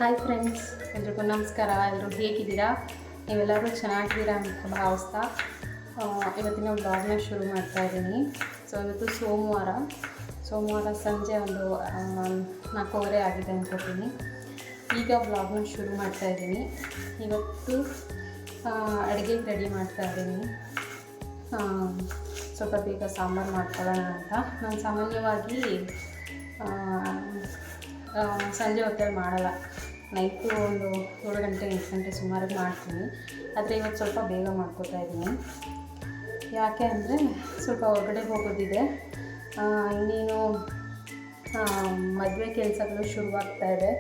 Hi friends, ಎಲ್ರಿಗೂ ನಮಸ್ಕಾರ. ಎಲ್ಲರೂ ಹೇಗಿದ್ದೀರಾ? ನೀವೆಲ್ಲರೂ ಚೆನ್ನಾಗಿದ್ದೀರಾ ಅಂತ ಭಾವಿಸ್ತಾ ಇವತ್ತಿನ ಬ್ಲಾಗ್ನ ಶುರು ಮಾಡ್ತಾಯಿದ್ದೀನಿ. ಸೊ ಇವತ್ತು ಸೋಮವಾರ ಸಂಜೆ ಒಂದು 4:15 ಆಗಿದೆ ಅಂದ್ಕೊತೀನಿ. ಈಗ ಬ್ಲಾಗ್ನ ಶುರು ಮಾಡ್ತಾಯಿದ್ದೀನಿ. ಇವತ್ತು ಅಡುಗೆಗೆ ರೆಡಿ ಮಾಡ್ತಾಯಿದ್ದೀನಿ. ಸ್ವಲ್ಪ ಬೇಗ ಸಾಂಬಾರು ಮಾಡ್ಕೊಳ್ಳೋಣ ಅಂತ. ನಾನು ಸಾಮಾನ್ಯವಾಗಿ ಸಂಜೆ ಹೊತ್ತಲ್ಲಿ ಮಾಡಲ್ಲ. ನೈಟು ಒಂದು 7 ಗಂಟೆ 8 ಗಂಟೆ ಸುಮಾರಿಗೆ ಮಾಡ್ತೀನಿ. ಆದರೆ ಇವತ್ತು ಸ್ವಲ್ಪ ಬೇಗ ಮಾಡ್ಕೋತಾ ಇದ್ದೀನಿ. ಯಾಕೆ ಅಂದರೆ ಸ್ವಲ್ಪ ಹೊರಗಡೆ ಹೋಗೋದಿದೆ. ಇನ್ನೇನು ಮದುವೆ ಕೆಲಸಗಳು ಶುರುವಾಗ್ತಾಯಿದೆ.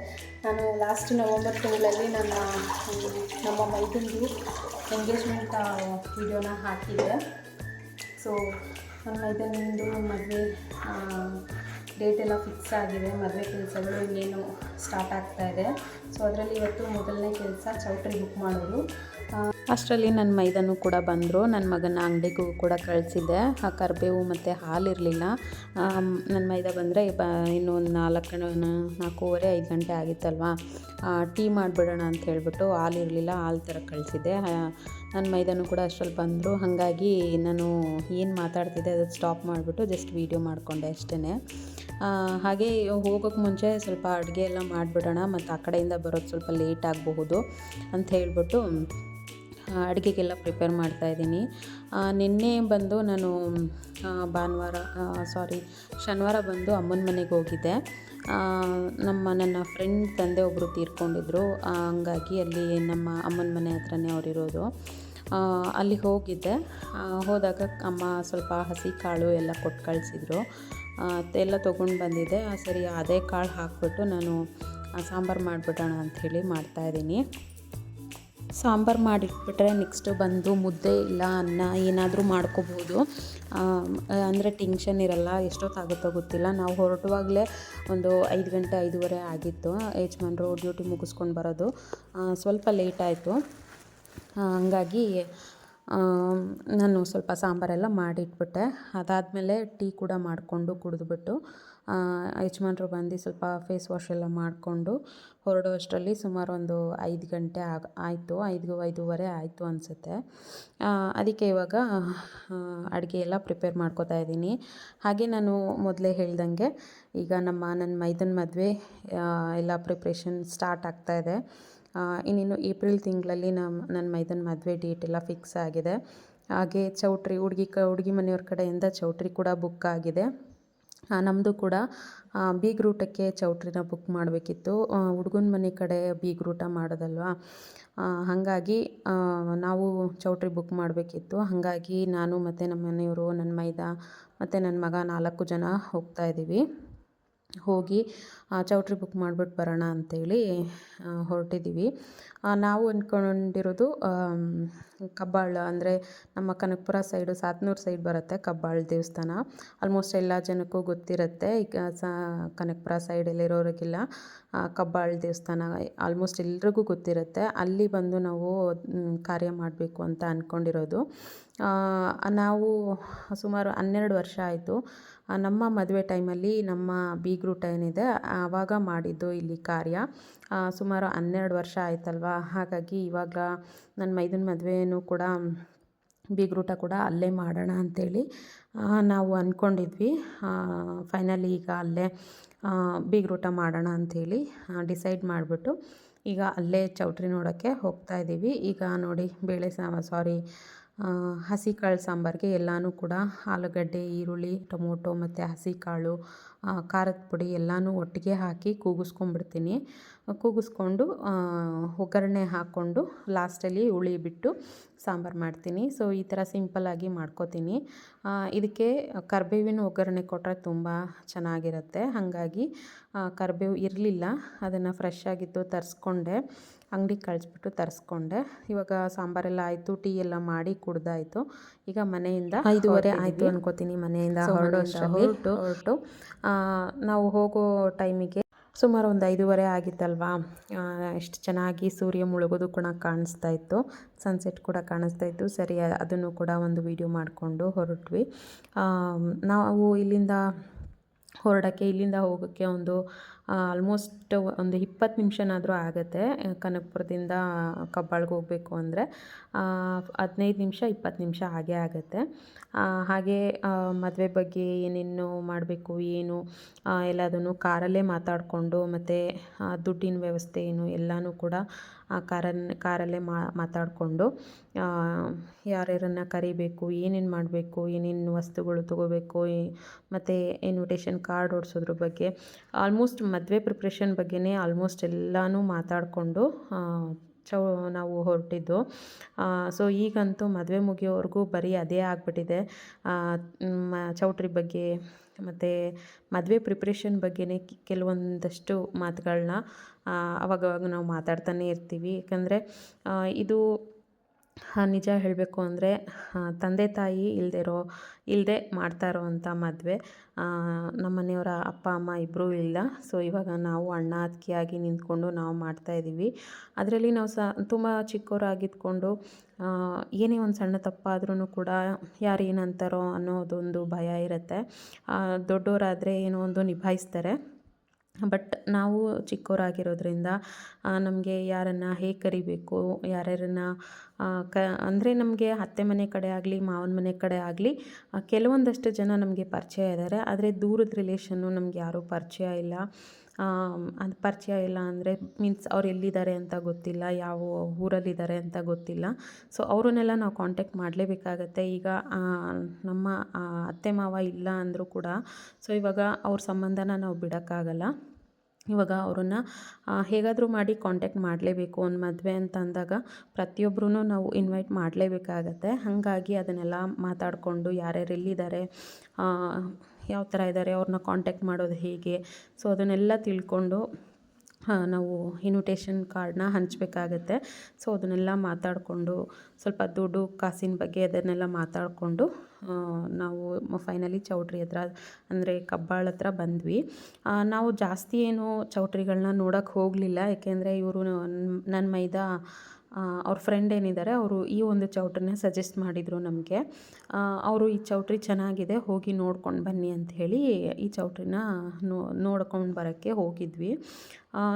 ನಾನು ಲಾಸ್ಟ್ ನವಂಬರ್ ತಿಂಗಳಲ್ಲಿ ನಮ್ಮ ಮೈದಂದು ಎಂಗೇಜ್ಮೆಂಟ್ ವಿಡಿಯೋನ ಹಾಕಿದ್ದೆ. ಸೊ ನನ್ನ ಮೈದಂದು ಮದುವೆ ಡೇಟ್ ಎಲ್ಲ ಫಿಕ್ಸ್ ಆಗಿದೆ. ಮದುವೆ ಕೆಲಸಗಳು ಇನ್ನೇನು ಸ್ಟಾರ್ಟ್ ಆಗ್ತಾಯಿದೆ. ಸೊ ಅದರಲ್ಲಿ ಇವತ್ತು ಮೊದಲನೇ ಕೆಲಸ ಚೌಟ್ರಿ ಬುಕ್ ಮಾಡೋದು. ಅಷ್ಟರಲ್ಲಿ ನನ್ನ ಮೈದನೂ ಕೂಡ ಬಂದರು. ನನ್ನ ಮಗನ ಅಂಗಡಿಗೂ ಕೂಡ ಕಳಿಸಿದ್ದೆ. ಆ ಕರಿಬೇವು ಮತ್ತು ಹಾಲಿರಲಿಲ್ಲ. ನನ್ನ ಮೈದ ಬಂದರೆ ಇನ್ನೂ ಒಂದು 4:45 5 ಗಂಟೆ ಆಗಿತ್ತಲ್ವ, ಟೀ ಮಾಡಿಬಿಡೋಣ ಅಂತ ಹೇಳಿಬಿಟ್ಟು ಹಾಲಿರಲಿಲ್ಲ, ಹಾಲು ಥರ ಕಳಿಸಿದ್ದೆ. ನನ್ನ ಮೈದನೂ ಕೂಡ ಅಷ್ಟರಲ್ಲಿ ಬಂದರು. ಹಾಗಾಗಿ ನಾನು ಏನು ಮಾತಾಡ್ತಿದ್ದೆ ಅದು ಸ್ಟಾಪ್ ಮಾಡಿಬಿಟ್ಟು ಜಸ್ಟ್ ವೀಡಿಯೋ ಮಾಡಿಕೊಂಡೆ ಅಷ್ಟೇ. ಹಾಗೆ ಹೋಗೋಕ್ಕೆ ಮುಂಚೆ ಸ್ವಲ್ಪ ಅಡುಗೆ ಎಲ್ಲ ಮಾಡಿಬಿಡೋಣ, ಮತ್ತು ಆ ಕಡೆಯಿಂದ ಬರೋದು ಸ್ವಲ್ಪ ಲೇಟ್ ಆಗಬಹುದು ಅಂತ ಹೇಳ್ಬಿಟ್ಟು ಅಡುಗೆಗೆಲ್ಲ ಪ್ರಿಪೇರ್ ಮಾಡ್ತಾಯಿದ್ದೀನಿ. ನಿನ್ನೆ ಬಂದು ನಾನು ಶನಿವಾರ ಬಂದು ಅಮ್ಮನ ಮನೆಗೆ ಹೋಗಿದ್ದೆ. ನನ್ನ ಫ್ರೆಂಡ್ ತಂದೆ ಒಬ್ಬರು ತೀರ್ಕೊಂಡಿದ್ರು. ಹಂಗಾಗಿ ಅಲ್ಲಿ ನಮ್ಮ ಅಮ್ಮನ ಮನೆ ಹತ್ರನೇ ಅವರಿರೋದು. ಅಲ್ಲಿ ಹೋಗಿದ್ದೆ. ಹೋದಾಗ ಅಮ್ಮ ಸ್ವಲ್ಪ ಹಸಿ ಕಾಳು ಎಲ್ಲ ಕೊಟ್ಟು ಕಳಿಸಿದ್ರು. ಎಲ್ಲ ತೊಗೊಂಡು ಬಂದಿದ್ದೆ. ಸರಿ ಅದೇ ಕಾಳು ಹಾಕ್ಬಿಟ್ಟು ನಾನು ಸಾಂಬಾರು ಮಾಡಿಬಿಡೋಣ ಅಂಥೇಳಿ ಮಾಡ್ತಾಯಿದ್ದೀನಿ. ಸಾಂಬಾರು ಮಾಡಿಟ್ಬಿಟ್ರೆ ನೆಕ್ಸ್ಟು ಬಂದು ಮುದ್ದೆ ಇಲ್ಲ ಅನ್ನ ಏನಾದರೂ ಮಾಡ್ಕೋಬೋದು. ಅಂದರೆ ಟೆನ್ಷನ್ ಇರಲ್ಲ. ಎಷ್ಟೊತ್ತಾಗುತ್ತೋ ಗೊತ್ತಿಲ್ಲ. ನಾವು ಹೊರಟುವಾಗಲೇ ಒಂದು 5 ಗಂಟೆ 5:15 ಆಗಿತ್ತು. ಯಜಮಾನ್ರು ಡ್ಯೂಟಿ ಮುಗಿಸ್ಕೊಂಡು ಬರೋದು ಸ್ವಲ್ಪ ಲೇಟ್ ಆಯಿತು. ಹಂಗಾಗಿ ನಾನು ಸ್ವಲ್ಪ ಸಾಂಬಾರೆಲ್ಲ ಮಾಡಿಟ್ಬಿಟ್ಟೆ. ಅದಾದಮೇಲೆ ಟೀ ಕೂಡ ಮಾಡಿಕೊಂಡು ಕುಡಿದ್ಬಿಟ್ಟು ಯಜಮಾನ್ರು ಬಂದು ಸ್ವಲ್ಪ ಫೇಸ್ ವಾಶ್ ಎಲ್ಲ ಮಾಡಿಕೊಂಡು ಹೊರಡೋ ಅಷ್ಟರಲ್ಲಿ ಸುಮಾರು ಒಂದು 5 ಗಂಟೆ ಆಯಿತು. 5:30 ಆಯಿತು ಅನಿಸುತ್ತೆ. ಅದಕ್ಕೆ ಇವಾಗ ಅಡುಗೆ ಎಲ್ಲ ಪ್ರಿಪೇರ್ ಮಾಡ್ಕೋತಾ ಇದ್ದೀನಿ. ಹಾಗೆ ನಾನು ಮೊದಲೇ ಹೇಳ್ದಂಗೆ ಈಗ ನನ್ನ ಮೈದನ ಮದುವೆ ಎಲ್ಲ ಪ್ರಿಪ್ರೇಷನ್ ಸ್ಟಾರ್ಟ್ ಆಗ್ತಾಯಿದೆ. ಇನ್ನೇನು ಏಪ್ರಿಲ್ ತಿಂಗಳಲ್ಲಿ ನನ್ನ ಮೈದನ ಮದುವೆ ಡೇಟ್ ಎಲ್ಲ ಫಿಕ್ಸ್ ಆಗಿದೆ. ಹಾಗೆ ಚೌಟ್ರಿ ಹುಡುಗಿ ಮನೆಯವ್ರ ಕಡೆಯಿಂದ ಚೌಟ್ರಿ ಕೂಡ ಬುಕ್ ಆಗಿದೆ. ನಮ್ಮದು ಕೂಡ ಬೀಗ್ರೂಟಕ್ಕೆ ಚೌಟ್ರಿನ ಬುಕ್ ಮಾಡಬೇಕಿತ್ತು. ಹುಡುಗನ ಮನೆ ಕಡೆ ಬೀಗ್ರೂಟ ಮಾಡೋದಲ್ವ, ಹಾಗಾಗಿ ನಾವು ಚೌಟ್ರಿ ಬುಕ್ ಮಾಡಬೇಕಿತ್ತು. ಹಾಗಾಗಿ ನಾನು ಮತ್ತು ನಮ್ಮ ಮನೆಯವರು, ನನ್ನ ಮೈದ ಮತ್ತು ನನ್ನ ಮಗ 4 ಜನ ಹೋಗ್ತಾಯಿದ್ದೀವಿ. ಹೋಗಿ ಚೌಟ್ರಿ ಬುಕ್ ಮಾಡಿಬಿಟ್ಟು ಬರೋಣ ಅಂಥೇಳಿ ಹೊರಟಿದ್ದೀವಿ. ನಾವು ಅಂದ್ಕೊಂಡಿರೋದು ಕಬ್ಬಾಳು, ಅಂದರೆ ನಮ್ಮ ಕನಕಪುರ ಸೈಡು, ಸಾತ್ನೂರು ಸೈಡ್ ಬರುತ್ತೆ ಕಬ್ಬಾಳು ದೇವಸ್ಥಾನ. ಆಲ್ಮೋಸ್ಟ್ ಎಲ್ಲ ಜನಕ್ಕೂ ಗೊತ್ತಿರುತ್ತೆ. ಈಗ ಕನಕಪುರ ಸೈಡಲ್ಲಿರೋರಿಗೆಲ್ಲ ಕಬ್ಬಾಳು ದೇವಸ್ಥಾನ ಆಲ್ಮೋಸ್ಟ್ ಎಲ್ರಿಗೂ ಗೊತ್ತಿರುತ್ತೆ. ಅಲ್ಲಿ ಬಂದು ನಾವು ಕಾರ್ಯ ಮಾಡಬೇಕು ಅಂತ ಅಂದ್ಕೊಂಡಿರೋದು. ನಾವು ಸುಮಾರು 12 ವರ್ಷ ಆಯಿತು. ನಮ್ಮ ಮದುವೆ ಟೈಮಲ್ಲಿ ನಮ್ಮ ಬೀಗ್ರೂಟ ಏನಿದೆ ಆವಾಗ ಮಾಡಿದ್ದು ಇಲ್ಲಿ ಕಾರ್ಯ. ಸುಮಾರು 12 ವರ್ಷ ಆಯ್ತಲ್ವ. ಹಾಗಾಗಿ ಇವಾಗ ನನ್ನ ಮೈದನ ಮದುವೆಯೂ ಕೂಡ ಬೀಗ್ರೂಟ ಕೂಡ ಅಲ್ಲೇ ಮಾಡೋಣ ಅಂಥೇಳಿ ನಾವು ಅಂದ್ಕೊಂಡಿದ್ವಿ. ಫೈನಲಿ ಈಗ ಅಲ್ಲೇ ಬೀಗ್ರೂಟ ಮಾಡೋಣ ಅಂಥೇಳಿ ಡಿಸೈಡ್ ಮಾಡಿಬಿಟ್ಟು ಈಗ ಅಲ್ಲೇ ಚೌಟ್ರಿ ನೋಡೋಕ್ಕೆ ಹೋಗ್ತಾಯಿದ್ದೀವಿ. ಈಗ ನೋಡಿ ಹಸಿ ಕಾಳು ಸಾಂಬಾರಿಗೆ ಎಲ್ಲನೂ ಕೂಡ ಆಲೂಗಡ್ಡೆ, ಈರುಳ್ಳಿ, ಟೊಮೊಟೊ ಮತ್ತು ಹಸಿ ಕಾಳು, ಖಾರದ ಪುಡಿ ಎಲ್ಲನೂ ಒಟ್ಟಿಗೆ ಹಾಕಿ ಕೂಗಿಸ್ಕೊಂಡ್ಬಿಡ್ತೀನಿ. ಕೂಗಿಸ್ಕೊಂಡು ಒಗ್ಗರಣೆ ಹಾಕ್ಕೊಂಡು ಲಾಸ್ಟಲ್ಲಿ ಹುಳಿ ಬಿಟ್ಟು ಸಾಂಬಾರು ಮಾಡ್ತೀನಿ. ಸೊ ಈ ಥರ ಸಿಂಪಲ್ಲಾಗಿ ಮಾಡ್ಕೋತೀನಿ. ಇದಕ್ಕೆ ಕರಿಬೇವಿನ ಒಗ್ಗರಣೆ ಕೊಟ್ಟರೆ ತುಂಬ ಚೆನ್ನಾಗಿರುತ್ತೆ. ಹಾಗಾಗಿ ಕರಿಬೇವು ಇರಲಿಲ್ಲ, ಅದನ್ನು ಫ್ರೆಶ್ ಆಗಿತ್ತು ತರಿಸ್ಕೊಂಡೆ. ಅಂಗಡಿಗೆ ಕಳಿಸ್ಬಿಟ್ಟು ತರಿಸ್ಕೊಂಡೆ. ಇವಾಗ ಸಾಂಬಾರೆಲ್ಲ ಆಯಿತು, ಟೀ ಎಲ್ಲ ಮಾಡಿ ಕುಡ್ದಾಯಿತು. ಈಗ ಮನೆಯಿಂದ 5:30 ಆಯಿತು ಅನ್ಕೋತೀನಿ. ಮನೆಯಿಂದ ಹೊರಟು ನಾವು ಹೋಗೋ ಟೈಮಿಗೆ ಸುಮಾರು ಒಂದು 5:30 ಆಗಿತ್ತಲ್ವಾ. ಎಷ್ಟು ಚೆನ್ನಾಗಿ ಸೂರ್ಯ ಮುಳುಗೋದು ಕೂಡ ಕಾಣಿಸ್ತಾ ಇತ್ತು, ಸನ್ಸೆಟ್ ಕೂಡ ಕಾಣಿಸ್ತಾ ಇತ್ತು. ಸರಿ, ಅದನ್ನು ಕೂಡ ಒಂದು ವಿಡಿಯೋ ಮಾಡಿಕೊಂಡು ಹೊರಟ್ವಿ. ನಾವು ಇಲ್ಲಿಂದ ಹೋಗೋಕ್ಕೆ ಒಂದು ಆಲ್ಮೋಸ್ಟ್ ಒಂದು 20 ನಿಮಿಷನಾದರೂ ಆಗುತ್ತೆ ಕನಕಪುರದಿಂದ ಕಬ್ಬಾಳ್ಗೆ ಹೋಗಬೇಕು ಅಂದರೆ 15 ನಿಮಿಷ 20 ನಿಮಿಷ ಹಾಗೇ ಆಗುತ್ತೆ. ಹಾಗೆ ಮದುವೆ ಬಗ್ಗೆ ಏನೇನು ಮಾಡಬೇಕು ಏನು ಎಲ್ಲದನ್ನು ಕಾರಲ್ಲೇ ಮಾತಾಡಿಕೊಂಡು ಮತ್ತು ದುಡ್ಡಿನ ವ್ಯವಸ್ಥೆ ಏನು ಎಲ್ಲನೂ ಕೂಡ ಕಾರಲ್ಲೇ ಮಾತಾಡಿಕೊಂಡು ಯಾರ್ಯಾರನ್ನು ಕರಿಬೇಕು, ಏನೇನು ಮಾಡಬೇಕು, ಏನೇನು ವಸ್ತುಗಳು ತೊಗೋಬೇಕು, ಮತ್ತು ಇನ್ವಿಟೇಷನ್ ಕಾರ್ಡ್ ಹೊಡ್ಸೋದ್ರ ಬಗ್ಗೆ ಆಲ್ಮೋಸ್ಟ್ ಮದುವೆ ಪ್ರಿಪ್ರೇಷನ್ ಬಗ್ಗೆನೇ ಆಲ್ಮೋಸ್ಟ್ ಎಲ್ಲನೂ ಮಾತಾಡಿಕೊಂಡು ನಾವು ಹೊರಟಿದ್ದು. ಸೊ ಈಗಂತೂ ಮದುವೆ ಮುಗಿಯೋವರೆಗೂ ಬರೀ ಅದೇ ಆಗಿಬಿಟ್ಟಿದೆ. ಚೌಟ್ರಿ ಬಗ್ಗೆ ಮತ್ತು ಮದುವೆ ಪ್ರಿಪ್ರೇಷನ್ ಬಗ್ಗೆನೇ ಕೆಲವೊಂದಷ್ಟು ಮಾತುಗಳನ್ನ ಅವಾಗವಾಗ ನಾವು ಮಾತಾಡ್ತಾನೆ ಇರ್ತೀವಿ. ಯಾಕಂದರೆ ಇದು ನಿಜ ಹೇಳಬೇಕು ಅಂದರೆ ತಂದೆ ತಾಯಿ ಇಲ್ಲದೆ ಮಾಡ್ತಾ ಇರೋವಂಥ ಮದುವೆ. ನಮ್ಮ ಮನೆಯವರ ಅಪ್ಪ ಅಮ್ಮ ಇಬ್ಬರೂ ಇಲ್ಲ. ಸೊ ಇವಾಗ ನಾವು ಅಣ್ಣ ಅತ್ತಿಗೆಯಾಗಿ ನಿಂತ್ಕೊಂಡು ನಾವು ಮಾಡ್ತಾಯಿದ್ದೀವಿ. ಅದರಲ್ಲಿ ನಾವು ತುಂಬ ಚಿಕ್ಕವರಾಗಿದ್ಕೊಂಡು ಏನೇ ಒಂದು ಸಣ್ಣ ತಪ್ಪಾದ್ರೂ ಕೂಡ ಯಾರು ಏನಂತಾರೋ ಅನ್ನೋದೊಂದು ಭಯ ಇರುತ್ತೆ. ದೊಡ್ಡವರಾದರೆ ಏನೋ ಒಂದು ನಿಭಾಯಿಸ್ತಾರೆ. ಬಟ್ ನಾವು ಚಿಕ್ಕವರಾಗಿರೋದ್ರಿಂದ ನಮಗೆ ಯಾರನ್ನು ಹೇಗೆ ಕರಿಬೇಕು, ಯಾರ್ಯಾರನ್ನು ಅಂದರೆ ನಮಗೆ ಅತ್ತೆ ಮನೆ ಕಡೆ ಆಗಲಿ ಮಾವನ ಮನೆ ಕಡೆ ಆಗಲಿ ಕೆಲವೊಂದಷ್ಟು ಜನ ನಮಗೆ ಪರಿಚಯ ಇದ್ದಾರೆ. ಆದರೆ ದೂರದ ರಿಲೇಷನ್ನು ನಮಗೆ ಯಾರೂ ಪರಿಚಯ ಇಲ್ಲ. ಅದು ಪರಿಚಯ ಇಲ್ಲ ಅಂದರೆ ಮೀನ್ಸ್ ಅವ್ರು ಎಲ್ಲಿದ್ದಾರೆ ಅಂತ ಗೊತ್ತಿಲ್ಲ, ಯಾವ ಊರಲ್ಲಿದ್ದಾರೆ ಅಂತ ಗೊತ್ತಿಲ್ಲ. ಸೊ ಅವ್ರನ್ನೆಲ್ಲ ನಾವು ಕಾಂಟ್ಯಾಕ್ಟ್ ಮಾಡಲೇಬೇಕಾಗತ್ತೆ. ಈಗ ನಮ್ಮ ಅತ್ತೆ ಮಾವ ಇಲ್ಲ ಅಂದರೂ ಕೂಡ ಸೊ ಇವಾಗ ಅವ್ರ ಸಂಬಂಧನ ನಾವು ಬಿಡೋಕ್ಕಾಗಲ್ಲ. ಇವಾಗ ಅವ್ರನ್ನ ಹೇಗಾದರೂ ಮಾಡಿ ಕಾಂಟ್ಯಾಕ್ಟ್ ಮಾಡಲೇಬೇಕು. ಒಂದು ಮದುವೆ ಅಂತ ಅಂದಾಗ ಪ್ರತಿಯೊಬ್ಬರೂ ನಾವು ಇನ್ವೈಟ್ ಮಾಡಲೇಬೇಕಾಗತ್ತೆ. ಹಾಗಾಗಿ ಅದನ್ನೆಲ್ಲ ಮಾತಾಡಿಕೊಂಡು ಯಾರ್ಯಾರು ಎಲ್ಲಿದ್ದಾರೆ, ಯಾವ ಥರ ಇದ್ದಾರೆ, ಅವ್ರನ್ನ ಕಾಂಟ್ಯಾಕ್ಟ್ ಮಾಡೋದು ಹೇಗೆ, ಸೊ ಅದನ್ನೆಲ್ಲ ತಿಳ್ಕೊಂಡು ನಾವು ಇನ್ವಿಟೇಷನ್ ಕಾರ್ಡನ್ನ ಹಂಚಬೇಕಾಗತ್ತೆ. ಸೊ ಅದನ್ನೆಲ್ಲ ಮಾತಾಡಿಕೊಂಡು ಸ್ವಲ್ಪ ದುಡ್ಡು ಕಾಸಿನ ಬಗ್ಗೆ ಅದನ್ನೆಲ್ಲ ಮಾತಾಡಿಕೊಂಡು ನಾವು ಫೈನಲಿ ಚೌಟ್ರಿ ಹತ್ರ ಅಂದರೆ ಕಬ್ಬಾಳ ಹತ್ರ ಬಂದ್ವಿ. ನಾವು ಜಾಸ್ತಿ ಏನು ಚೌಟ್ರಿಗಳನ್ನ ನೋಡೋಕ್ಕೆ ಹೋಗಲಿಲ್ಲ. ಏಕೆಂದರೆ ಇವರು ನನ್ನ ಮೈದಾ ಅವ್ರ ಫ್ರೆಂಡ್ ಏನಿದ್ದಾರೆ ಅವರು ಈ ಒಂದು ಚೌಟ್ರಿನ ಸಜೆಸ್ಟ್ ಮಾಡಿದರು ನಮಗೆ. ಅವರು ಈ ಚೌಟ್ರಿ ಚೆನ್ನಾಗಿದೆ, ಹೋಗಿ ನೋಡ್ಕೊಂಡು ಬನ್ನಿ ಅಂತ ಹೇಳಿ ಈ ಚೌಟ್ರಿನ ನೋಡ್ಕೊಂಡು ಬರೋಕ್ಕೆ ಹೋಗಿದ್ವಿ.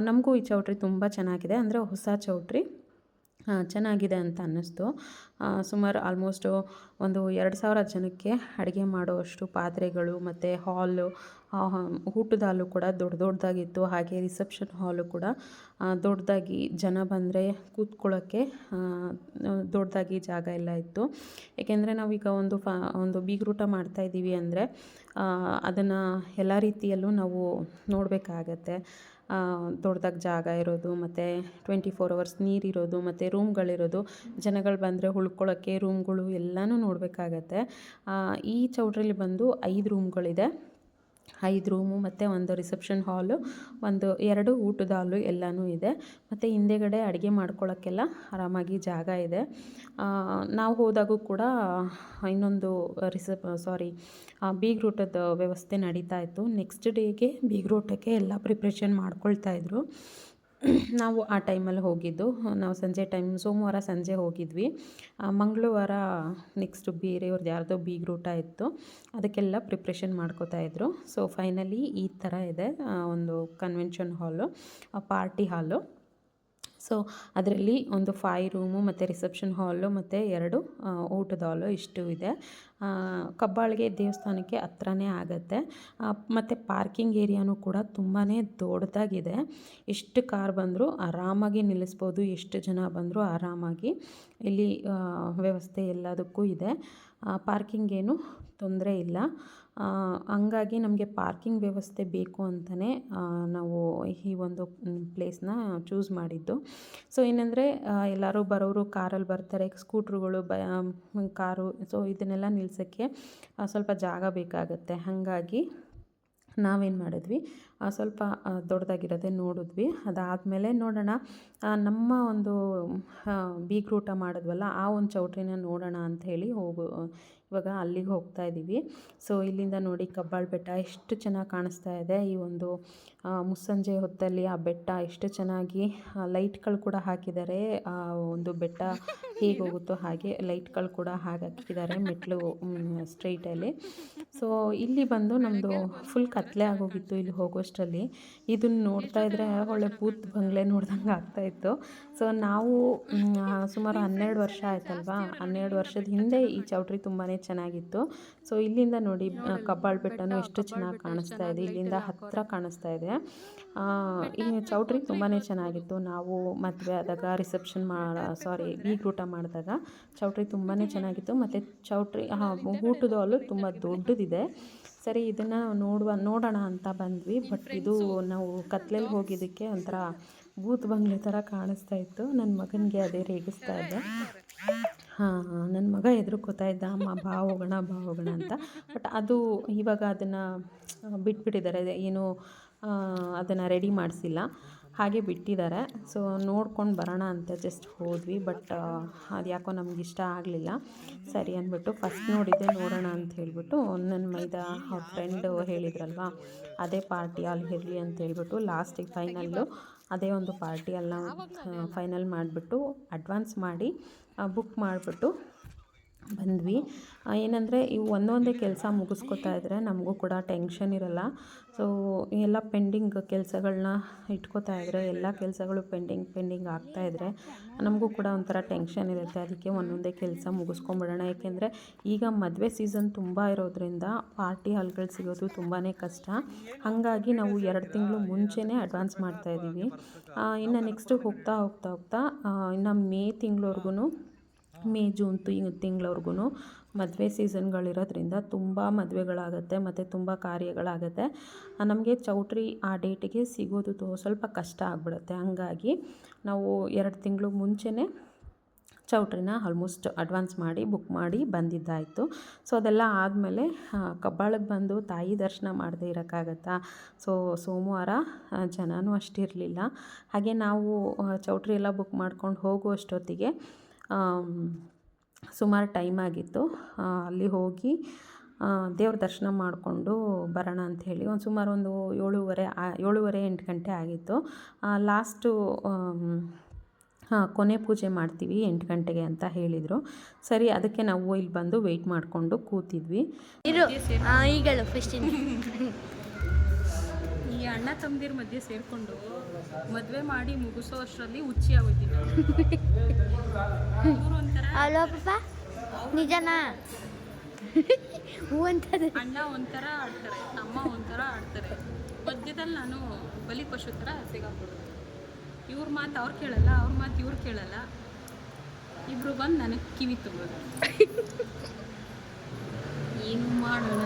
ನಮಗೂ ಈ ಚೌಟ್ರಿ ತುಂಬ ಚೆನ್ನಾಗಿದೆ, ಅಂದರೆ ಹೊಸ ಚೌಟ್ರಿ ಚೆನ್ನಾಗಿದೆ ಅಂತ ಅನ್ನಿಸ್ತು. ಸುಮಾರು ಆಲ್ಮೋಸ್ಟು ಒಂದು 2,000 ಜನಕ್ಕೆ ಅಡುಗೆ ಮಾಡೋವಷ್ಟು ಪಾತ್ರೆಗಳು ಮತ್ತು ಹಾಲು, ಊಟದ ಹಾಲು ಕೂಡ ದೊಡ್ಡದಾಗಿತ್ತು. ಹಾಗೆ ರಿಸೆಪ್ಷನ್ ಹಾಲು ಕೂಡ ದೊಡ್ಡದಾಗಿ ಜನ ಬಂದರೆ ಕೂತ್ಕೊಳ್ಳೋಕ್ಕೆ ದೊಡ್ಡದಾಗಿ ಜಾಗ ಎಲ್ಲ ಇತ್ತು. ಏಕೆಂದರೆ ನಾವೀಗ ಒಂದು ಬೀಗ್ರೂಟ ಮಾಡ್ತಾಯಿದ್ದೀವಿ ಅಂದರೆ ಅದನ್ನು ಎಲ್ಲ ರೀತಿಯಲ್ಲೂ ನಾವು ನೋಡಬೇಕಾಗತ್ತೆ. ದೊಡ್ಡದಾಗಿ ಜಾಗ ಇರೋದು ಮತ್ತು 24 hours ನೀರಿರೋದು ಮತ್ತು ರೂಮ್ಗಳಿರೋದು, ಜನಗಳು ಬಂದರೆ ಉಳ್ಕೊಳ್ಳೋಕ್ಕೆ ರೂಮ್ಗಳು ಎಲ್ಲನೂ ನೋಡಬೇಕಾಗತ್ತೆ. ಈ ಚೌಟ್ರಿಲಿ ಬಂದು 5 ರೂಮ್ಗಳಿದೆ. 5 ರೂಮು ಮತ್ತು ಒಂದು ರಿಸೆಪ್ಷನ್ ಹಾಲು, 2 ಊಟದ ಹಾಲು ಎಲ್ಲನೂ ಇದೆ. ಮತ್ತು ಹಿಂದೆಗಡೆ ಅಡುಗೆ ಮಾಡ್ಕೊಳ್ಳೋಕ್ಕೆಲ್ಲ ಆರಾಮಾಗಿ ಜಾಗ ಇದೆ. ನಾವು ಹೋದಾಗೂ ಕೂಡ ಇನ್ನೊಂದು ಬೀಗ್ರೂಟದ ವ್ಯವಸ್ಥೆ ನಡೀತಾ ಇತ್ತು. ನೆಕ್ಸ್ಟ್ ಡೇಗೆ ಬೀಗ್ರೂಟಕ್ಕೆ ಎಲ್ಲ ಪ್ರಿಪ್ರೇಷನ್ ಮಾಡ್ಕೊಳ್ತಾಯಿದ್ರು. ನಾವು ಆ ಟೈಮಲ್ಲಿ ಹೋಗಿದ್ದು, ನಾವು ಸಂಜೆ ಟೈಮ್ ಸೋಮವಾರ ಸಂಜೆ ಹೋಗಿದ್ವಿ. ಮಂಗಳವಾರ ನೆಕ್ಸ್ಟ್ ಬೇರೆಯವ್ರದ್ದು ಯಾರ್ದೋ ಬೀಗ್ರೂಟ ಇತ್ತು, ಅದಕ್ಕೆಲ್ಲ ಪ್ರಿಪ್ರೇಷನ್ ಮಾಡ್ಕೋತಾಯಿದ್ರು. ಸೊ ಫೈನಲಿ ಈ ಥರ ಇದೆ ಒಂದು ಕನ್ವೆನ್ಷನ್ ಹಾಲು, ಪಾರ್ಟಿ ಹಾಲು. ಸೊ ಅದರಲ್ಲಿ ಒಂದು 5 ರೂಮು ಮತ್ತು ರಿಸೆಪ್ಷನ್ ಹಾಲು ಮತ್ತು 2 ಊಟದ ಹಾಲು ಇಷ್ಟು ಇದೆ. ಕಬ್ಬಾಳಿಗೆ ದೇವಸ್ಥಾನಕ್ಕೆ ಹತ್ರನೇ ಆಗುತ್ತೆ. ಮತ್ತು ಪಾರ್ಕಿಂಗ್ ಏರಿಯಾನೂ ಕೂಡ ತುಂಬಾ ದೊಡ್ಡದಾಗಿದೆ. ಎಷ್ಟು ಕಾರ್ ಬಂದರೂ ಆರಾಮಾಗಿ ನಿಲ್ಲಿಸ್ಬೋದು, ಎಷ್ಟು ಜನ ಬಂದರೂ ಆರಾಮಾಗಿ ಇಲ್ಲಿ ವ್ಯವಸ್ಥೆ ಎಲ್ಲದಕ್ಕೂ ಇದೆ. ಪಾರ್ಕಿಂಗ್ ಏನು ತೊಂದರೆ ಇಲ್ಲ. ಹಂಗಾಗಿ ನಮಗೆ ಪಾರ್ಕಿಂಗ್ ವ್ಯವಸ್ಥೆ ಬೇಕು ಅಂತಲೇ ನಾವು ಈ ಒಂದು ಪ್ಲೇಸ್ನ ಚೂಸ್ ಮಾಡಿದ್ದು. ಸೊ ಏನಂದರೆ ಎಲ್ಲರೂ ಬರೋರು ಕಾರಲ್ಲಿ ಬರ್ತಾರೆ, ಸ್ಕೂಟ್ರುಗಳು ಕಾರು, ಸೊ ಇದನ್ನೆಲ್ಲ ನಿಲ್ಸೋಕ್ಕೆ ಸ್ವಲ್ಪ ಜಾಗ ಬೇಕಾಗತ್ತೆ. ಹಾಗಾಗಿ ನಾವೇನು ಮಾಡಿದ್ವಿ, ಸ್ವಲ್ಪ ದೊಡ್ಡದಾಗಿರೋದೇ ನೋಡಿದ್ವಿ. ಅದಾದಮೇಲೆ ನೋಡೋಣ, ನಮ್ಮ ಒಂದು ಬೀಗ್ರೂಟ ಮಾಡಿದ್ವಲ್ಲ ಆ ಒಂದು ಚೌಟ್ರಿನ ನೋಡೋಣ ಅಂಥೇಳಿ ಇವಾಗ ಅಲ್ಲಿಗೆ ಹೋಗ್ತಾ ಇದ್ದೀವಿ. ಸೊ ಇಲ್ಲಿಂದ ನೋಡಿ ಕಬ್ಬಾಳ ಬೆಟ್ಟ ಎಷ್ಟು ಚೆನ್ನಾಗಿ ಕಾಣಿಸ್ತಾ ಇದೆ. ಈ ಒಂದು ಮುಸ್ಸಂಜೆ ಹೊತ್ತಲ್ಲಿ ಆ ಬೆಟ್ಟ ಎಷ್ಟು ಚೆನ್ನಾಗಿ ಲೈಟ್ಗಳು ಕೂಡ ಹಾಕಿದ್ದಾರೆ. ಒಂದು ಬೆಟ್ಟ ಹೇಗೆ ಹೋಗುತ್ತೋ ಹಾಗೆ ಲೈಟ್ಗಳು ಕೂಡ ಹಾಕಿದ್ದಾರೆ ಮೆಟ್ಲು ಸ್ಟ್ರೈಟಲ್ಲಿ. ಸೊ ಇಲ್ಲಿ ಬಂದು ನಮ್ಮದು ಫುಲ್ ಕತ್ಲೆ ಆಗೋಗಿತ್ತು ಇಲ್ಲಿ ಹೋಗೋಷ್ಟರಲ್ಲಿ. ಇದನ್ನು ನೋಡ್ತಾ ಇದ್ದರೆ ಒಳ್ಳೆ ಭೂತ್ ಬಂಗ್ಲೆ ನೋಡ್ದಂಗೆ ಆಗ್ತಾಯಿತ್ತು. ಸೊ ನಾವು ಸುಮಾರು 12 ವರ್ಷ ಆಯ್ತಲ್ವಾ, 12 ವರ್ಷದ ಹಿಂದೆ ಈ ಚೌಟ್ರಿ ತುಂಬಾ ಚೆನ್ನಾಗಿತ್ತು. ಸೊ ಇಲ್ಲಿಂದ ನೋಡಿ ಕಬ್ಬಾಳ ಬೆಟ್ಟನೂ ಎಷ್ಟು ಚೆನ್ನಾಗಿ ಕಾಣಿಸ್ತಾ ಇದೆ, ಇಲ್ಲಿಂದ ಹತ್ತಿರ ಕಾಣಿಸ್ತಾ ಇದೆ. ಈ ಚೌಟ್ರಿ ತುಂಬಾ ಚೆನ್ನಾಗಿತ್ತು. ನಾವು ಮದುವೆ ಆದಾಗ ರಿಸೆಪ್ಷನ್ ಬೀಗ್ರೂಟ ಮಾಡಿದಾಗ ಚೌಟ್ರಿ ತುಂಬಾ ಚೆನ್ನಾಗಿತ್ತು. ಮತ್ತು ಚೌಟ್ರಿ ಊಟದ ಹಾಲು ತುಂಬ ದೊಡ್ಡದಿದೆ. ಸರಿ ಇದನ್ನು ನೋಡೋಣ ಅಂತ ಬಂದ್ವಿ. ಬಟ್ ಇದು ನಾವು ಕತ್ಲೆಯಲ್ಲಿ ಹೋಗಿದ್ದಕ್ಕೆ ಒಂಥರ ಭೂತ್ ಬಂಗ್ಲೆ ಥರ ಕಾಣಿಸ್ತಾ ಇತ್ತು. ನನ್ನ ಮಗನಿಗೆ ಅದೇ ರೇಗಿಸ್ತಾ ಇದ್ದೆ. ನನ್ನ ಮಗ ಹೆದರ್ಕೋತಾ ಇದ್ದ, ಅಮ್ಮ ಬಾ ಹೋಗೋಣ ಅಂತ. ಬಟ್ ಅದು ಇವಾಗ ಅದನ್ನು ಬಿಟ್ಬಿಟ್ಟಿದ್ದಾರೆ, ಏನು ಅದನ್ನು ರೆಡಿ ಮಾಡಿಸಿಲ್ಲ, ಹಾಗೆ ಬಿಟ್ಟಿದ್ದಾರೆ. ಸೊ ನೋಡ್ಕೊಂಡು ಬರೋಣ ಅಂತ ಜಸ್ಟ್ ಹೋದ್ವಿ. ಬಟ್ ಅದು ಯಾಕೋ ನಮ್ಗೆ ಇಷ್ಟ ಆಗಲಿಲ್ಲ. ಸರಿ ಅಂದ್ಬಿಟ್ಟು ಫಸ್ಟ್ ನೋಡಿದ್ದೆ ನೋಡೋಣ ಅಂತ ಹೇಳಿಬಿಟ್ಟು ನನ್ನ ಮೈದ ಅವ್ರ ಫ್ರೆಂಡು ಹೇಳಿದ್ರಲ್ವ ಅದೇ ಪಾರ್ಟಿ ಅಲ್ಲಿ ಇರಲಿ ಅಂತ ಹೇಳ್ಬಿಟ್ಟು ಲಾಸ್ಟಿಗೆ ಫೈನಲ್ಲು ಅದೇ ಒಂದು ಪಾರ್ಟಿಯೆಲ್ಲ ಫೈನಲ್ ಮಾಡಿಬಿಟ್ಟು ಅಡ್ವಾನ್ಸ್ ಮಾಡಿ ಬುಕ್ ಮಾಡಿಬಿಟ್ಟು ಬಂದ್ವಿ. ಏನಂದರೆ ಇವು ಒಂದೊಂದೇ ಕೆಲಸ ಮುಗಿಸ್ಕೊತಾ ಇದ್ದರೆ ನಮಗೂ ಕೂಡ ಟೆನ್ಷನ್ ಇರಲ್ಲ. ಸೊ ಎಲ್ಲ ಪೆಂಡಿಂಗ್ ಕೆಲಸಗಳನ್ನ ಇಟ್ಕೋತಾ ಇದ್ದರೆ, ಎಲ್ಲ ಕೆಲಸಗಳು ಪೆಂಡಿಂಗ್ ಆಗ್ತಾಯಿದ್ರೆ ನಮಗೂ ಕೂಡ ಒಂಥರ ಟೆನ್ಷನ್ ಇರುತ್ತೆ. ಅದಕ್ಕೆ ಒಂದೊಂದೇ ಕೆಲಸ ಮುಗಿಸ್ಕೊಂಬಿಡೋಣ. ಏಕೆಂದರೆ ಈಗ ಮದುವೆ ಸೀಸನ್ ತುಂಬ ಇರೋದ್ರಿಂದ ಪಾರ್ಟಿ ಹಾಲ್ಗಳು ಸಿಗೋದು ತುಂಬಾ ಕಷ್ಟ. ಹಾಗಾಗಿ ನಾವು 2 ತಿಂಗಳು ಮುಂಚೆನೇ ಅಡ್ವಾನ್ಸ್ ಮಾಡ್ತಾಯಿದ್ದೀವಿ. ಇನ್ನು ನೆಕ್ಸ್ಟು ಹೋಗ್ತಾ ಇನ್ನು ಮೇ ಜೂನ್ ತಿಂಗಳವರೆಗೂ ಮದುವೆ ಸೀಸನ್ಗಳಿರೋದ್ರಿಂದ ತುಂಬ ಮದುವೆಗಳಾಗುತ್ತೆ ಮತ್ತು ತುಂಬ ಕಾರ್ಯಗಳಾಗುತ್ತೆ. ನಮಗೆ ಚೌಟ್ರಿ ಆ ಡೇಟಿಗೆ ಸಿಗೋದು ಸ್ವಲ್ಪ ಕಷ್ಟ ಆಗಿಬಿಡುತ್ತೆ. ಹಂಗಾಗಿ ನಾವು 2 ತಿಂಗಳು ಮುಂಚೆನೇ ಚೌಟ್ರಿನ ಆಲ್ಮೋಸ್ಟ್ ಅಡ್ವಾನ್ಸ್ ಮಾಡಿ ಬುಕ್ ಮಾಡಿ ಬಂದಿದ್ದಾಯಿತು. ಸೊ ಅದೆಲ್ಲ ಆದಮೇಲೆ ಕಬ್ಬಾಳಕ್ಕೆ ಬಂದು ತಾಯಿ ದರ್ಶನ ಮಾಡದೇ ಇರೋಕ್ಕಾಗತ್ತಾ. ಸೊ ಸೋಮವಾರ ಜನನೂ ಅಷ್ಟಿರಲಿಲ್ಲ. ಹಾಗೆ ನಾವು ಚೌಟ್ರಿ ಎಲ್ಲ ಬುಕ್ ಮಾಡ್ಕೊಂಡು ಹೋಗುವಷ್ಟೊತ್ತಿಗೆ ಸುಮಾರು ಟೈಮ್ ಆಗಿತ್ತು. ಅಲ್ಲಿ ಹೋಗಿ ದೇವ್ರ ದರ್ಶನ ಮಾಡಿಕೊಂಡು ಬರೋಣ ಅಂಥೇಳಿ ಸುಮಾರು ಒಂದು 7:30-8 ಗಂಟೆ ಆಗಿತ್ತು. ಲಾಸ್ಟು ಕೊನೆ ಪೂಜೆ ಮಾಡ್ತೀವಿ 8 ಗಂಟೆಗೆ ಅಂತ ಹೇಳಿದರು. ಸರಿ ಅದಕ್ಕೆ ನಾವು ಇಲ್ಲಿ ಬಂದು ವೆಯ್ಟ್ ಮಾಡಿಕೊಂಡು ಕೂತಿದ್ವಿ. ಈ ಅಣ್ಣ ತಮ್ಮದಿರ ಮಧ್ಯೆ ಸೇರಿಕೊಂಡು ಮದುವೆ ಮಾಡಿ ಮುಗಿಸೋ ಅಷ್ಟರಲ್ಲಿ ಹುಚ್ಚಿ ಆಗೋಯ್ತೀನಿ. ಅಲೋ ಪಾಪ ನಿಜನಾ? ಅಣ್ಣ ಒಂಥರ ಆಡ್ತಾರೆ, ಅಮ್ಮ ಒಂಥರ ಆಡ್ತಾರೆ. ಮಧ್ಯದಲ್ಲಿ ನಾನು ಬಲಿ ಪಶು ಥರ ಸಿಗಾಕ್ಬಿಡೋದು. ಇವ್ರ ಮಾತು ಅವ್ರು ಕೇಳಲ್ಲ, ಅವ್ರ ಮಾತು ಇವ್ರು ಕೇಳಲ್ಲ. ಇಬ್ರು ಬಂದು ನನಗೆ ಕಿವಿ ತುಂಬೋದು. ಏನು ಮಾಡೋಣ?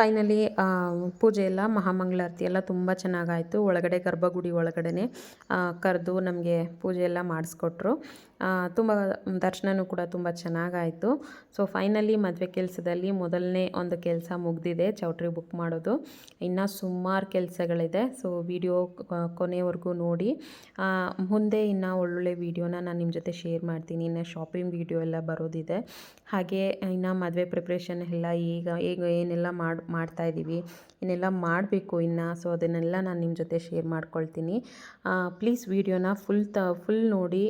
ಫೈನಲಿ ಪೂಜೆ ಎಲ್ಲ ಮಹಾಮಂಗಳಾರತಿ ಎಲ್ಲ ತುಂಬ ಚೆನ್ನಾಗಾಯಿತು. ಒಳಗಡೆ ಗರ್ಭಗುಡಿ ಒಳಗಡೆ ಕರೆದು ನಮಗೆ ಪೂಜೆ ಎಲ್ಲ ಮಾಡಿಸ್ಕೊಟ್ರು. ತುಂಬ ದರ್ಶನವೂ ಕೂಡ ತುಂಬ ಚೆನ್ನಾಗಾಯಿತು. ಸೊ ಫೈನಲಿ ಮದುವೆ ಕೆಲಸದಲ್ಲಿ ಮೊದಲನೇ ಒಂದು ಕೆಲಸ ಮುಗಿದಿದೆ, ಚೌಟ್ರಿ ಬುಕ್ ಮಾಡೋದು. ಇನ್ನು ಸುಮಾರು ಕೆಲಸಗಳಿದೆ. ಸೊ ವಿಡಿಯೋ ಕೊನೆವರೆಗೂ ನೋಡಿ. ಮುಂದೆ ಇನ್ನು ಒಳ್ಳೊಳ್ಳೆ ವೀಡಿಯೋನ ನಾನು ನಿಮ್ಮ ಜೊತೆ ಶೇರ್ ಮಾಡ್ತೀನಿ. ಇನ್ನು ಶಾಪಿಂಗ್ ವೀಡಿಯೋ ಎಲ್ಲ ಬರೋದಿದೆ. ಹಾಗೆ ಇನ್ನು ಮದುವೆ ಪ್ರಿಪ್ರೇಷನ್ ಎಲ್ಲ ಈಗ ಏನೆಲ್ಲ ಮಾಡ್ತಾಯಿದ್ದೀವಿ, ಇನ್ನೆಲ್ಲ ಮಾಡಬೇಕು ಇನ್ನು. ಸೊ ಅದನ್ನೆಲ್ಲ ನಾನು ನಿಮ್ಮ ಜೊತೆ ಶೇರ್ ಮಾಡ್ಕೊಳ್ತೀನಿ. ಪ್ಲೀಸ್ ವೀಡಿಯೋನ ಫುಲ್ ನೋಡಿ,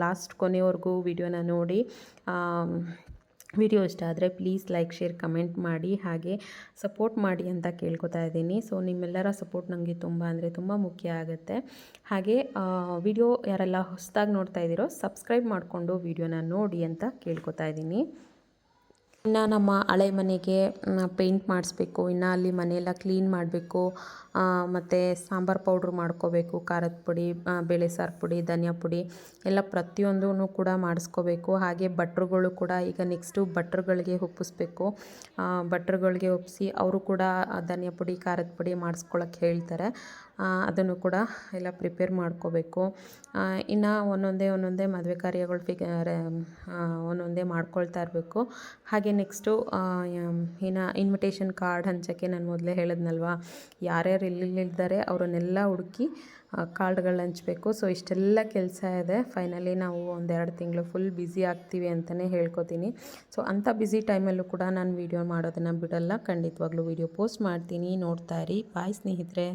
ಲಾಸ್ಟ್ ಕೊನೆವರೆಗೂ ವೀಡಿಯೋನ ನೋಡಿ. ವಿಡಿಯೋ ಇಷ್ಟ ಆದರೆ ಪ್ಲೀಸ್ ಲೈಕ್, ಶೇರ್, ಕಮೆಂಟ್ ಮಾಡಿ, ಹಾಗೆ ಸಪೋರ್ಟ್ ಮಾಡಿ ಅಂತ ಕೇಳ್ಕೊತಾ ಇದ್ದೀನಿ. ಸೊ ನಿಮ್ಮೆಲ್ಲರ ಸಪೋರ್ಟ್ ನನಗೆ ತುಂಬ ಅಂದರೆ ತುಂಬ ಮುಖ್ಯ ಆಗುತ್ತೆ. ಹಾಗೆ ವಿಡಿಯೋ ಯಾರೆಲ್ಲ ಹೊಸದಾಗಿ ನೋಡ್ತಾ ಇದ್ದೀರೋ ಸಬ್ಸ್ಕ್ರೈಬ್ ಮಾಡಿಕೊಂಡು ವಿಡಿಯೋನ ನೋಡಿ ಅಂತ ಕೇಳ್ಕೊತಾ ಇದ್ದೀನಿ. ಇನ್ನು ನಮ್ಮ ಹಳೆ ಮನೆಗೆ ಪೇಂಟ್ ಮಾಡಿಸ್ಬೇಕು. ಇನ್ನು ಅಲ್ಲಿ ಮನೆಯೆಲ್ಲ ಕ್ಲೀನ್ ಮಾಡಬೇಕು. ಮತ್ತು ಸಾಂಬಾರು ಪೌಡ್ರ್ ಮಾಡ್ಕೋಬೇಕು, ಖಾರದ ಪುಡಿ, ಬೇಳೆ ಸಾರು ಪುಡಿ, ಧನಿಯಾ ಪುಡಿ ಎಲ್ಲ ಪ್ರತಿಯೊಂದೂ ಕೂಡ ಮಾಡಿಸ್ಕೋಬೇಕು. ಹಾಗೆ ಭಟ್ರುಗಳು ಕೂಡ ಈಗ ನೆಕ್ಸ್ಟು ಭಟ್ರುಗಳಿಗೆ ಒಪ್ಪಿಸ್ಬೇಕು. ಭಟ್ರುಗಳಿಗೆ ಒಪ್ಪಿಸಿ ಅವರು ಕೂಡ ಧನಿಯಾ ಪುಡಿ, ಖಾರದ ಪುಡಿ ಮಾಡಿಸ್ಕೊಳಕ್ಕೆ ಹೇಳ್ತಾರೆ. ಅದನ್ನು ಕೂಡ ಎಲ್ಲ ಪ್ರಿಪೇರ್ ಮಾಡ್ಕೋಬೇಕು. ಇನ್ನು ಒಂದೊಂದೇ ಮದುವೆ ಕಾರ್ಯಗಳು ಒಂದೊಂದೇ ಮಾಡ್ಕೊಳ್ತಾ ಇರಬೇಕು. ಹಾಗೆ ನೆಕ್ಸ್ಟು ಇನ್ನು ಇನ್ವಿಟೇಷನ್ ಕಾರ್ಡ್ ಹಂಚೋಕ್ಕೆ ನಾನು ಮೊದಲೇ ಹೇಳಿದ್ನಲ್ವ, ಯಾರ್ಯಾರು ಎಲ್ಲೆಲ್ಲಿದ್ದಾರೆ ಅವರನ್ನೆಲ್ಲ ಹುಡುಕಿ ಕಾರ್ಡ್ಗಳು ಹಂಚಬೇಕು. ಸೊ ಇಷ್ಟೆಲ್ಲ ಕೆಲಸ ಇದೆ. ಫೈನಲಿ ನಾವು 1-2 ತಿಂಗಳು ಫುಲ್ ಬ್ಯುಸಿ ಆಗ್ತೀವಿ ಅಂತಲೇ ಹೇಳ್ಕೊತೀನಿ. ಸೊ ಅಂಥ ಬ್ಯುಸಿ ಟೈಮಲ್ಲೂ ಕೂಡ ನಾನು ವೀಡಿಯೋ ಮಾಡೋದನ್ನು ಬಿಡಲ್ಲ. ಖಂಡಿತವಾಗ್ಲೂ ವೀಡಿಯೋ ಪೋಸ್ಟ್ ಮಾಡ್ತೀನಿ, ನೋಡ್ತಾ ಇರಿ. ಬಾಯ್ ಸ್ನೇಹಿತರೆ.